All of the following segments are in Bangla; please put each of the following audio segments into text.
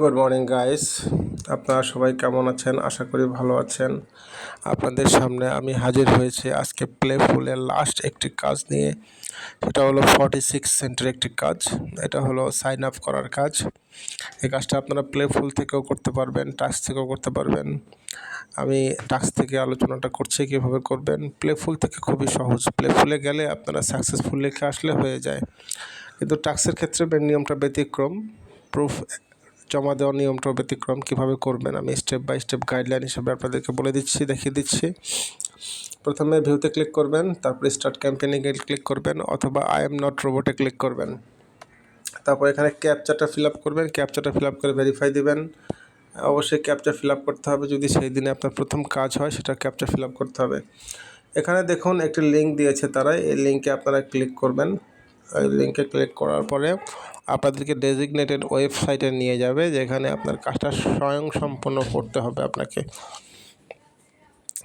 গুড মর্নিং গাইস, আপনারা সবাই কেমন আছেন? আশা করি ভালো আছেন। আপনাদের সামনে আমি হাজির হয়েছি আজকে প্লেফুলের লাস্ট একটি কাজ নিয়ে। সেটা হলো 46 সেন্টের একটি কাজ। এটা হলো সাইন আপ করার কাজ। এই কাজটা আপনারা প্লেফুল থেকেও করতে পারবেন, টাস্ক থেকেও করতে পারবেন। আমি টাস্ক থেকে আলোচনাটা করছি কীভাবে করবেন। প্লেফুল থেকে খুবই সহজ। প্লেফুলে গেলে আপনারা সাকসেসফুল লিখে আসলে হয়ে যায়, কিন্তু টাস্কের ক্ষেত্রে নিয়মটা ব্যতিক্রম। প্রুফ জমা দেওয়ার নিয়মটাও ব্যতিক্রম। কীভাবে করবেন আমি স্টেপ বাই স্টেপ গাইডলাইন হিসেবে আপনাদেরকে বলে দিচ্ছি, দেখিয়ে দিচ্ছি। প্রথমে ভিউতে ক্লিক করবেন, তারপরে স্টার্ট ক্যাম্পেইনিংয়ে ক্লিক করবেন, অথবা আই এম নট রোবটে ক্লিক করবেন। তারপর এখানে ক্যাপচাটা ফিল আপ করবেন। ক্যাপচাটা ফিল আপ করে ভেরিফাই দিবেন। অবশ্যই ক্যাপচা ফিল আপ করতে হবে। যদি সেই দিনে আপনার প্রথম কাজ হয় সেটা ক্যাপচা ফিল আপ করতে হবে। এখানে দেখুন একটি লিঙ্ক দিয়েছে তারা, এই লিঙ্কে আপনারা ক্লিক করবেন। এই লিঙ্কে ক্লিক করার পরে আপনাদেরকে ডেজিগনেটেড ওয়েবসাইটে নিয়ে যাবে, যেখানে আপনার কাজটা স্বয়ংসম্পন্ন করতে হবে আপনাকে।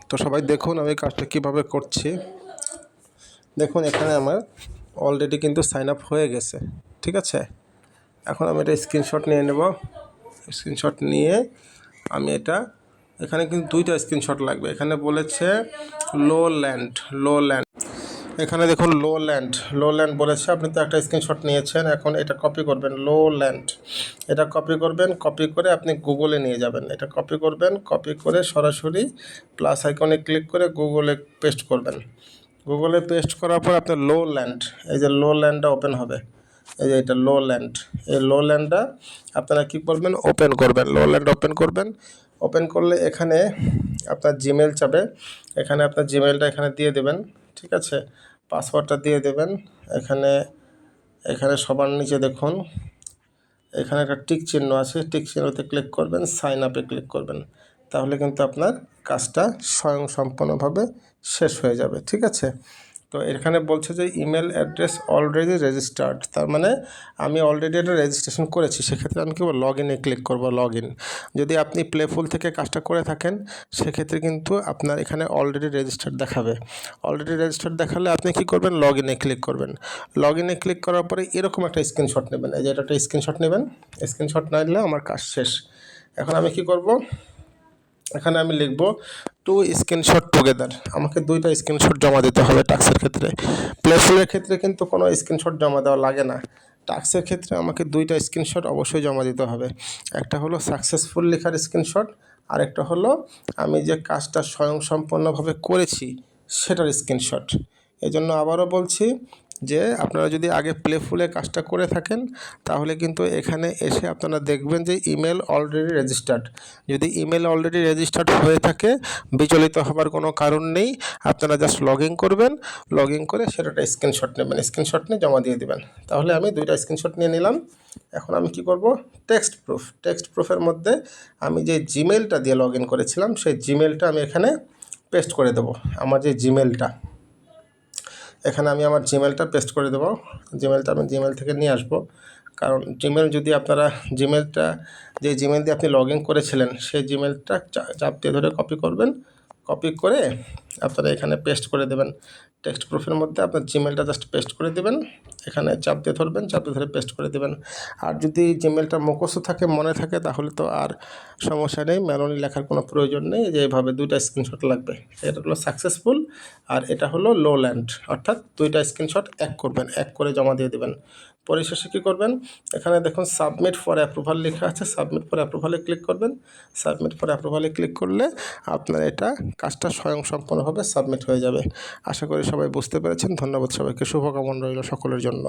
তো সবাই দেখুন আমি কাজটা কিভাবে করছি। দেখুন এখানে আমার অলরেডি কিন্তু সাইন আপ হয়ে গেছে, ঠিক আছে। এখন আমি এটা স্ক্রিনশট নিয়ে নেব। স্ক্রিনশট নিয়ে আমি এখানে কিন্তু দুইটা স্ক্রিনশট লাগবে। এখানে বলেছে লো ল্যান্ড। এখানে দেখুন লো ল্যান্ড বলেছে। আপনি তো একটা স্ক্রিনশট নিয়েছেন, এখন এটা কপি করবেন। লো ল্যান্ড এটা কপি করবেন। কপি করে আপনি গুগলে নিয়ে যাবেন। এটা কপি করবেন, কপি করে সরাসরি প্লাস আইকনে ক্লিক করে গুগলে পেস্ট করবেন। গুগলে পেস্ট করার পর আপনার লো ল্যান্ড, এই যে লো ল্যান্ডটা ওপেন হবে। এই যে এটা লো ল্যান্ড, এই লো ল্যান্ডটা আপনারা কী করবেন, ওপেন করবেন। লো ল্যান্ড ওপেন করবেন। ওপেন করলে এখানে আপনার জিমেল চাবে। এখানে আপনার জিমেলটা এখানে দিয়ে দেবেন, ঠিক আছে। পাসওয়ার্ডটা দিয়ে দেবেন। এখানে সবার নিচে দেখুন এখানে একটা টিক চিহ্ন আছে, টিক চিহ্নতে ক্লিক করবেন, সাইন আপে ক্লিক করবেন। তাহলে কিন্তু আপনার কাজটা স্বয়ংসম্পূর্ণভাবে শেষ হয়ে যাবে, ঠিক আছে। তো এখানে বলছে যে ইমেল অ্যাড্রেস অলরেডি রেজিস্টার্ড, তার মানে আমি অলরেডি এটা রেজিস্ট্রেশন করেছি। সেক্ষেত্রে আমি কি লগ ইনে ক্লিক করব, লগ ইন। যদি আপনি প্লেফুল থেকে কাজটা করে থাকেন সেক্ষেত্রে কিন্তু আপনার এখানে অলরেডি রেজিস্টার্ড দেখাবে। অলরেডি রেজিস্টার্ড দেখালে আপনি কি করবেন, লগ ইনে ক্লিক করবেন। লগ ইনে ক্লিক করার পরে এরকম একটা স্ক্রিনশট নেবেন। এই যে এটা একটা স্ক্রিনশট নেবেন। স্ক্রিনশট না নিলে আমার কাজ শেষ। এখন আমি কি করব, এখানে আমি লিখব টু স্ক্রিনশট টুগেদার। আমাকে দুইটা স্ক্রিনশট জমা দিতে হবে টাস্কের ক্ষেত্রে। প্লেফুলের ক্ষেত্রে কিন্তু কোনো স্ক্রিনশট জমা দেওয়া লাগে না। টাস্কের ক্ষেত্রে আমাকে দুইটা স্ক্রিনশট অবশ্যই জমা দিতে হবে। একটা হলো সাকসেসফুল লেখার স্ক্রিনশট, আর একটা হলো আমি যে কাজটা স্বয়ংসম্পূর্ণভাবে করেছি সেটার স্ক্রিনশট। এই জন্য আবারও বলছি যে আপনারা যদি আগে প্লেফুলে কাজটা করে থাকেন তাহলে কিন্তু এখানে এসে আপনারা দেখবেন যে ইমেল অলরেডি রেজিস্টার্ড। যদি ইমেল অলরেডি রেজিস্টার্ড হয়ে থাকে বিচলিত হবার কোনো কারণ নেই। আপনারা জাস্ট লগ ইন করবেন, লগ ইন করে সেটা একটা স্ক্রিনশট নেবেন, স্ক্রিনশট নিয়ে জমা দিয়ে দেবেন। তাহলে আমি দুইটা স্ক্রিনশট নিয়ে নিলাম। এখন আমি কি করব, টেক্সট প্রুফের মধ্যে আমি যে জিমেলটা দিয়ে লগ ইন করেছিলাম সেই জিমেলটা আমি এখানে পেস্ট করে দেবো। আমার যে জিমেলটা, এখানে আমি আমার জিমেলটা পেস্ট করে দেবো। জিমেলটা আমি জিমেল থেকে নিয়ে আসবো, কারণ জিমেল যদি আপনারা জিমেলটা যে জিমেল দিয়ে আপনি লগ ইন করেছিলেন সেই জিমেলটা চাপ দিয়ে ধরে কপি করবেন। কপি করে আপনারা এখানে পেস্ট করে দেবেন। টেক্সট প্রুফের মধ্যে আপনার জিমেলটা জাস্ট পেস্ট করে দেবেন। এখানে চাপ দিয়ে ধরবেন, চাপ দিয়ে ধরে পেস্ট করে দেবেন। আর যদি জিমেলটা মুখস্থ থাকে, মনে থাকে, তাহলে তো আর সমস্যা নেই, ম্যানুয়ালি লেখার কোনো প্রয়োজন নেই। যে এভাবে দুইটা স্ক্রিনশট লাগবে। এটা হলো সাকসেসফুল আর এটা হলো লো ল্যান্ড, অর্থাৎ দুইটা স্ক্রিনশট এক করবেন, এক করে জমা দিয়ে দেবেন। পরিশেষে কী করবেন, এখানে দেখুন সাবমিট ফর অ্যাপ্রুভাল লেখা আছে, সাবমিট ফর অ্যাপ্রুভালে ক্লিক করবেন। সাবমিট ফর অ্যাপ্রুভালে ক্লিক করলে আপনার এটা কাজটা স্বয়ংসম্পূর্ণভাবে সাবমিট হয়ে যাবে। আশা করি সবাই বুঝতে পেরেছেন। ধন্যবাদ সবাইকে, শুভকামনা রইল সকলের জন্য।